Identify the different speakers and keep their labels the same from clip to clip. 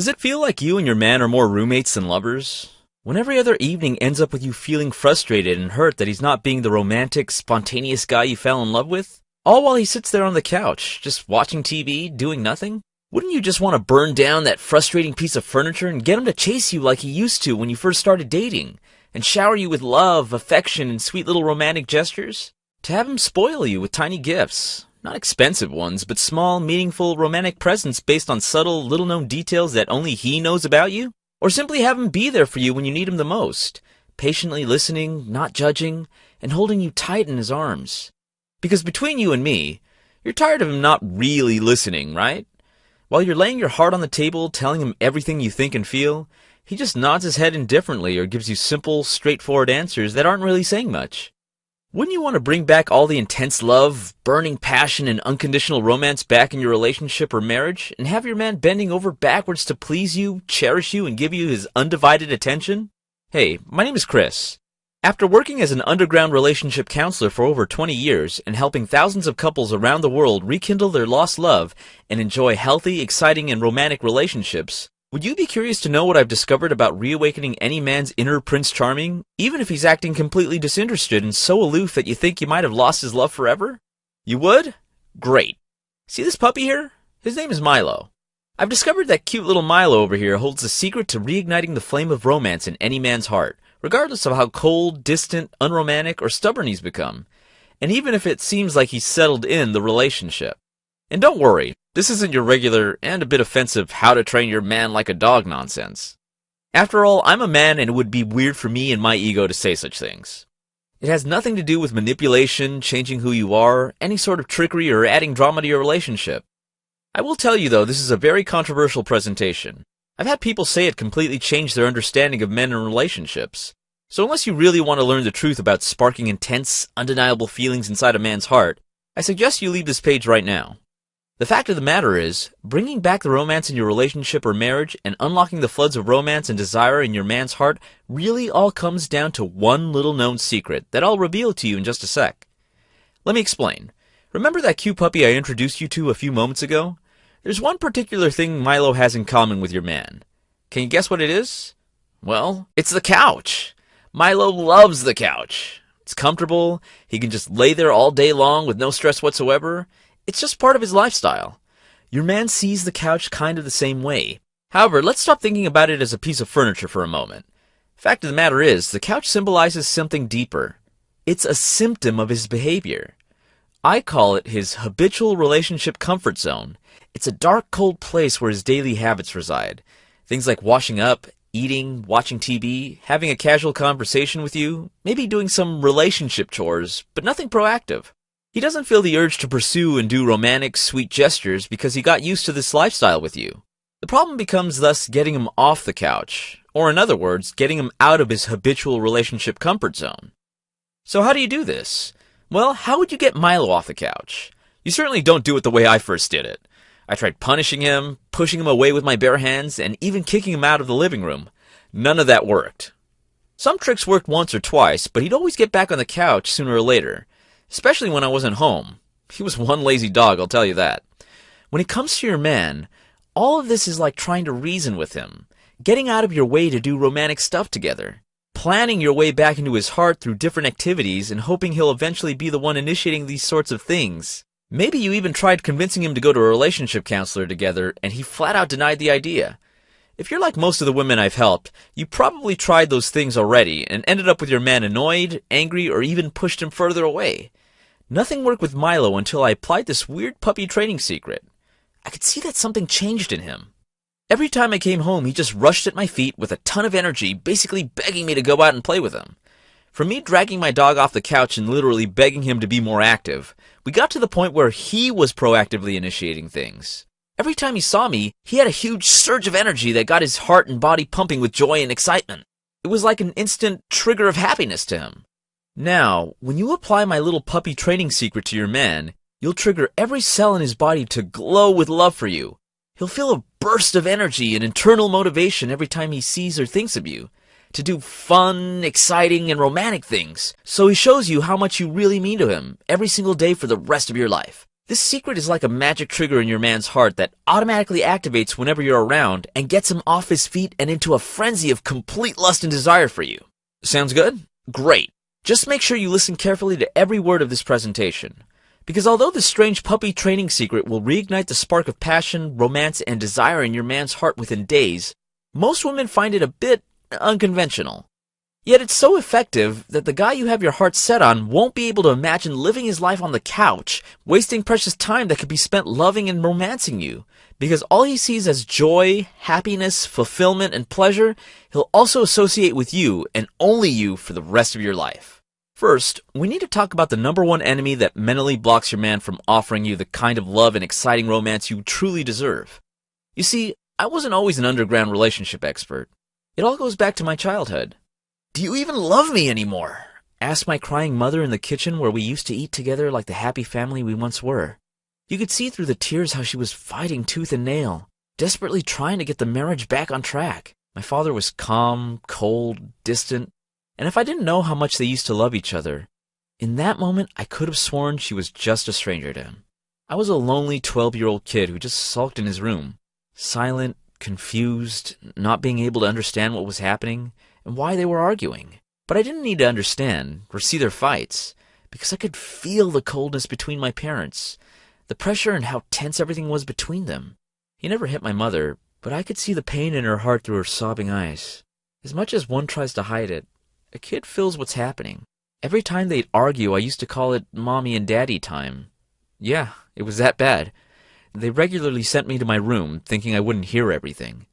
Speaker 1: Does it feel like you and your man are more roommates than lovers? When every other evening ends up with you feeling frustrated and hurt that he's not being the romantic, spontaneous guy you fell in love with? All while he sits there on the couch, just watching TV, doing nothing? Wouldn't you just want to burn down that frustrating piece of furniture and get him to chase you like he used to when you first started dating? And shower you with love, affection, and sweet little romantic gestures? To have him spoil you with tiny gifts? Not expensive ones, but small, meaningful, romantic presents based on subtle, little-known details that only he knows about you? Or simply have him be there for you when you need him the most, patiently listening, not judging, and holding you tight in his arms? Because between you and me, you're tired of him not really listening, right? While you're laying your heart on the table, telling him everything you think and feel, he just nods his head indifferently or gives you simple, straightforward answers that aren't really saying much. Wouldn't you want to bring back all the intense love, burning passion, and unconditional romance back in your relationship or marriage, and have your man bending over backwards to please you, cherish you, and give you his undivided attention? Hey, my name is Chris. After working as an underground relationship counselor for over 20 years and helping thousands of couples around the world rekindle their lost love and enjoy healthy, exciting, and romantic relationships, would you be curious to know what I've discovered about reawakening any man's inner Prince Charming, even if he's acting completely disinterested and so aloof that you think you might have lost his love forever? You would? Great. See this puppy here? His name is Milo. I've discovered that cute little Milo over here holds the secret to reigniting the flame of romance in any man's heart, regardless of how cold, distant, unromantic, or stubborn he's become, and even if it seems like he's settled in the relationship. And don't worry, this isn't your regular and a bit offensive how to train your man like a dog nonsense. After all, I'm a man and it would be weird for me and my ego to say such things. It has nothing to do with manipulation, changing who you are, any sort of trickery, or adding drama to your relationship. I will tell you though, this is a very controversial presentation. I've had people say it completely changed their understanding of men and relationships. So unless you really want to learn the truth about sparking intense, undeniable feelings inside a man's heart, I suggest you leave this page right now. The fact of the matter is, bringing back the romance in your relationship or marriage and unlocking the floods of romance and desire in your man's heart really all comes down to one little known secret that I'll reveal to you in just a sec. Let me explain. Remember that cute puppy I introduced you to a few moments ago? There's one particular thing Milo has in common with your man. Can you guess what it is? Well, it's the couch. Milo loves the couch. It's comfortable, he can just lay there all day long with no stress whatsoever. It's just part of his lifestyle. Your man sees the couch kind of the same way. However, let's stop thinking about it as a piece of furniture for a moment. Fact of the matter is, the couch symbolizes something deeper. It's a symptom of his behavior. I call it his habitual relationship comfort zone. It's a dark, cold place where his daily habits reside. Things like washing up, eating, watching TV, having a casual conversation with you, maybe doing some relationship chores, but nothing proactive. He doesn't feel the urge to pursue and do romantic, sweet gestures because he got used to this lifestyle with you. The problem becomes thus getting him off the couch, or in other words, getting him out of his habitual relationship comfort zone. So how do you do this? Well, how would you get Milo off the couch? You certainly don't do it the way I first did it. I tried punishing him, pushing him away with my bare hands, and even kicking him out of the living room. None of that worked. Some tricks worked once or twice, but he'd always get back on the couch sooner or later. Especially when I wasn't home. He was one lazy dog, I'll tell you that. When it comes to your man, all of this is like trying to reason with him, getting out of your way to do romantic stuff together, planning your way back into his heart through different activities and hoping he'll eventually be the one initiating these sorts of things. Maybe you even tried convincing him to go to a relationship counselor together and he flat out denied the idea. If you're like most of the women I've helped, you probably tried those things already and ended up with your man annoyed, angry, or even pushed him further away. Nothing worked with Milo until I applied this weird puppy training secret. I could see that something changed in him. Every time I came home, he just rushed at my feet with a ton of energy, basically begging me to go out and play with him. From me dragging my dog off the couch and literally begging him to be more active, we got to the point where he was proactively initiating things. Every time he saw me, he had a huge surge of energy that got his heart and body pumping with joy and excitement. It was like an instant trigger of happiness to him. Now, when you apply my little puppy training secret to your man, you'll trigger every cell in his body to glow with love for you. He'll feel a burst of energy and internal motivation every time he sees or thinks of you, to do fun, exciting, and romantic things, so he shows you how much you really mean to him every single day for the rest of your life. This secret is like a magic trigger in your man's heart that automatically activates whenever you're around and gets him off his feet and into a frenzy of complete lust and desire for you. Sounds good? Great. Just make sure you listen carefully to every word of this presentation. Because although this strange puppy training secret will reignite the spark of passion, romance, and desire in your man's heart within days, most women find it a bit unconventional. Yet it's so effective that the guy you have your heart set on won't be able to imagine living his life on the couch, wasting precious time that could be spent loving and romancing you. Because all he sees as joy, happiness, fulfillment, and pleasure, he'll also associate with you and only you for the rest of your life. First, we need to talk about the number one enemy that mentally blocks your man from offering you the kind of love and exciting romance you truly deserve. You see, I wasn't always an underground relationship expert. It all goes back to my childhood. "Do you even love me anymore?" asked my crying mother in the kitchen where we used to eat together like the happy family we once were. You could see through the tears how she was fighting tooth and nail, desperately trying to get the marriage back on track. My father was calm, cold, distant, and if I didn't know how much they used to love each other, in that moment I could have sworn she was just a stranger to him. I was a lonely 12-year-old kid who just sulked in his room, silent, confused, not being able to understand what was happening and why they were arguing. But I didn't need to understand or see their fights, because I could feel the coldness between my parents, the pressure and how tense everything was between them. He never hit my mother, but I could see the pain in her heart through her sobbing eyes. As much as one tries to hide it, a kid feels what's happening. Every time they'd argue, I used to call it mommy and daddy time. Yeah, it was that bad. They regularly sent me to my room, thinking I wouldn't hear everything.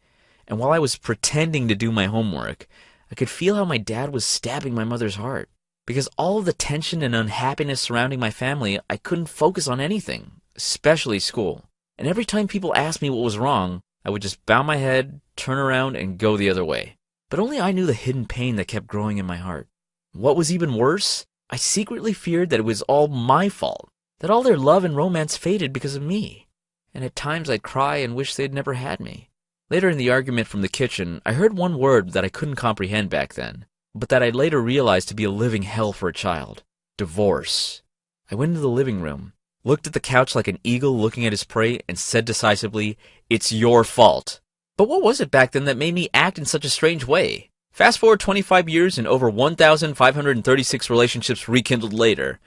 Speaker 1: And while I was pretending to do my homework, I could feel how my dad was stabbing my mother's heart. Because all of the tension and unhappiness surrounding my family, I couldn't focus on anything, especially school. And every time people asked me what was wrong, I would just bow my head, turn around, and go the other way. But only I knew the hidden pain that kept growing in my heart. What was even worse, I secretly feared that it was all my fault, that all their love and romance faded because of me. And at times I'd cry and wish they'd never had me. Later in the argument from the kitchen, I heard one word that I couldn't comprehend back then, but that I later realized to be a living hell for a child. Divorce. I went into the living room, looked at the couch like an eagle looking at his prey, and said decisively, "It's your fault." But what was it back then that made me act in such a strange way? Fast forward 25 years and over 1,536 relationships rekindled later,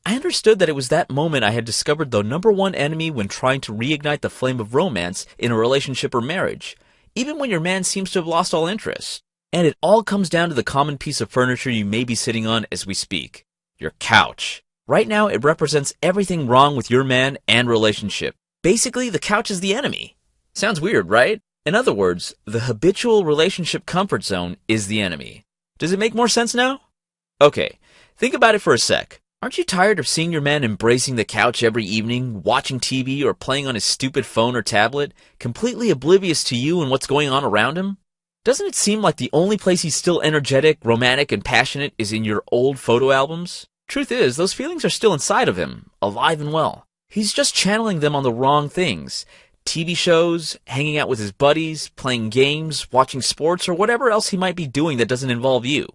Speaker 1: I understood that it was that moment I had discovered the number one enemy when trying to reignite the flame of romance in a relationship or marriage, even when your man seems to have lost all interest. And it all comes down to the common piece of furniture you may be sitting on as we speak, your couch. Right now, it represents everything wrong with your man and relationship. Basically, the couch is the enemy. Sounds weird, right? In other words, the habitual relationship comfort zone is the enemy. Does it make more sense now? Okay, think about it for a sec. Aren't you tired of seeing your man embracing the couch every evening, watching TV or playing on his stupid phone or tablet, completely oblivious to you and what's going on around him? Doesn't it seem like the only place he's still energetic, romantic, and passionate is in your old photo albums? Truth is, those feelings are still inside of him, alive and well. He's just channeling them on the wrong things. TV shows, hanging out with his buddies, playing games, watching sports, or whatever else he might be doing that doesn't involve you.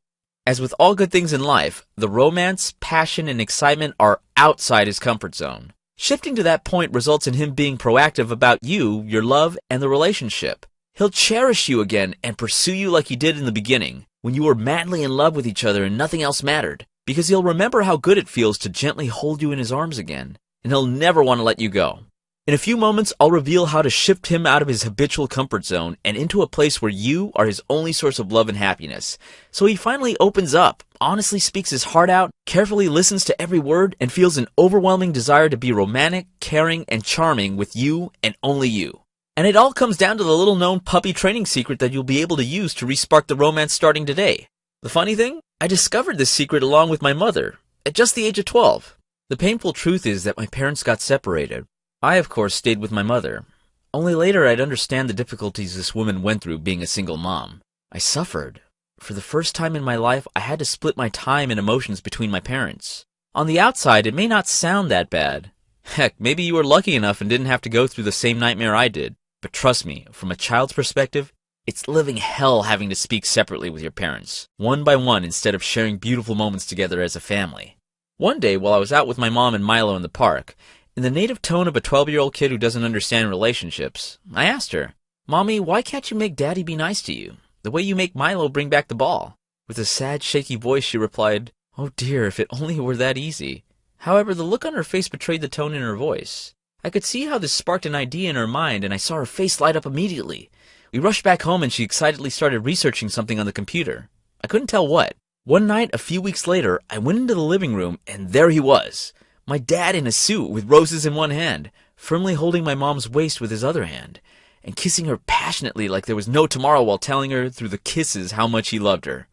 Speaker 1: As with all good things in life, the romance, passion, and excitement are outside his comfort zone. Shifting to that point results in him being proactive about you, your love, and the relationship. He'll cherish you again and pursue you like he did in the beginning, when you were madly in love with each other and nothing else mattered, because he'll remember how good it feels to gently hold you in his arms again, and he'll never want to let you go. In a few moments, I'll reveal how to shift him out of his habitual comfort zone and into a place where you are his only source of love and happiness. So he finally opens up, honestly speaks his heart out, carefully listens to every word, and feels an overwhelming desire to be romantic, caring, and charming with you and only you. And it all comes down to the little-known puppy training secret that you'll be able to use to respark the romance starting today. The funny thing? I discovered this secret along with my mother, at just the age of 12. The painful truth is that my parents got separated. I, of course, stayed with my mother. Only later I'd understand the difficulties this woman went through being a single mom. I suffered. For the first time in my life, I had to split my time and emotions between my parents. On the outside, it may not sound that bad. Heck, maybe you were lucky enough and didn't have to go through the same nightmare I did. But trust me, from a child's perspective, it's living hell having to speak separately with your parents, one by one, instead of sharing beautiful moments together as a family. One day, while I was out with my mom and Milo in the park, In the native tone of a 12-year-old kid who doesn't understand relationships, I asked her, "Mommy, why can't you make Daddy be nice to you? The way you make Milo bring back the ball?" With a sad, shaky voice, she replied, "Oh dear, if it only were that easy." However, the look on her face betrayed the tone in her voice. I could see how this sparked an idea in her mind, and I saw her face light up immediately. We rushed back home, and she excitedly started researching something on the computer. I couldn't tell what. One night, a few weeks later, I went into the living room, and there he was. My dad in a suit with roses in one hand, firmly holding my mom's waist with his other hand, and kissing her passionately like there was no tomorrow while telling her through the kisses how much he loved her.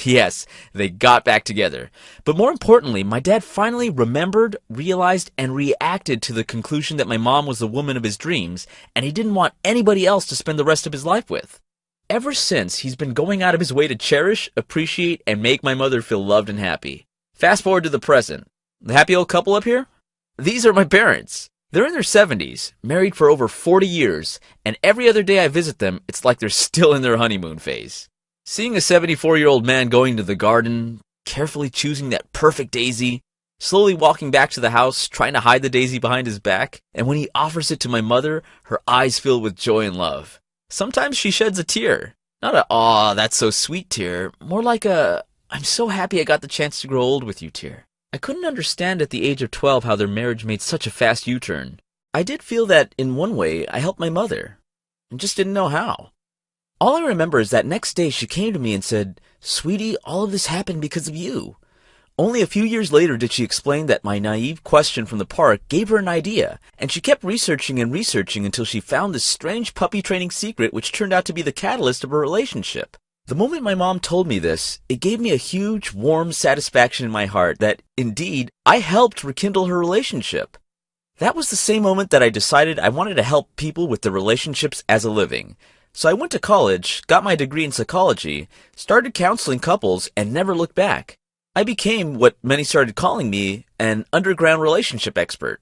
Speaker 1: Yes, they got back together. But more importantly, my dad finally remembered, realized, and reacted to the conclusion that my mom was the woman of his dreams, and he didn't want anybody else to spend the rest of his life with. Ever since, he's been going out of his way to cherish, appreciate, and make my mother feel loved and happy. Fast forward to the present. The happy old couple up here? These are my parents. They're in their 70s, married for over 40 years, and every other day I visit them, it's like they're still in their honeymoon phase. Seeing a 74-year-old man going to the garden, carefully choosing that perfect daisy, slowly walking back to the house, trying to hide the daisy behind his back, and when he offers it to my mother, her eyes fill with joy and love. Sometimes she sheds a tear. Not a, "Aw, that's so sweet" tear, more like a, "I'm so happy I got the chance to grow old with you" tear. I couldn't understand at the age of 12 how their marriage made such a fast U-turn. I did feel that, in one way, I helped my mother. I just didn't know how. All I remember is that next day she came to me and said, "Sweetie, all of this happened because of you." Only a few years later did she explain that my naive question from the park gave her an idea, and she kept researching and researching until she found this strange puppy training secret which turned out to be the catalyst of her relationship. The moment my mom told me this, it gave me a huge, warm satisfaction in my heart that, indeed, I helped rekindle her relationship. That was the same moment that I decided I wanted to help people with their relationships as a living. So I went to college, got my degree in psychology, started counseling couples, and never looked back. I became what many started calling me an underground relationship expert.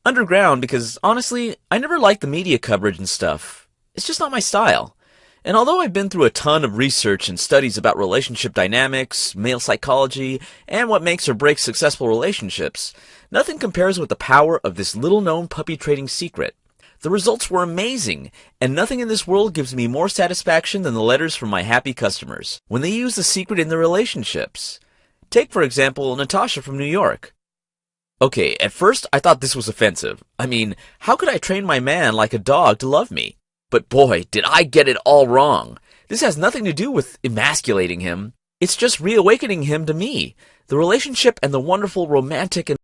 Speaker 1: Underground because, honestly, I never liked the media coverage and stuff. It's just not my style. And although I've been through a ton of research and studies about relationship dynamics, male psychology, and what makes or breaks successful relationships, nothing compares with the power of this little-known puppy trading secret. The results were amazing, and nothing in this world gives me more satisfaction than the letters from my happy customers when they use the secret in their relationships. Take, for example, Natasha from New York. Okay, at first I thought this was offensive. I mean, how could I train my man like a dog to love me? But boy, did I get it all wrong. This has nothing to do with emasculating him. It's just reawakening him to me. The relationship and the wonderful romantic and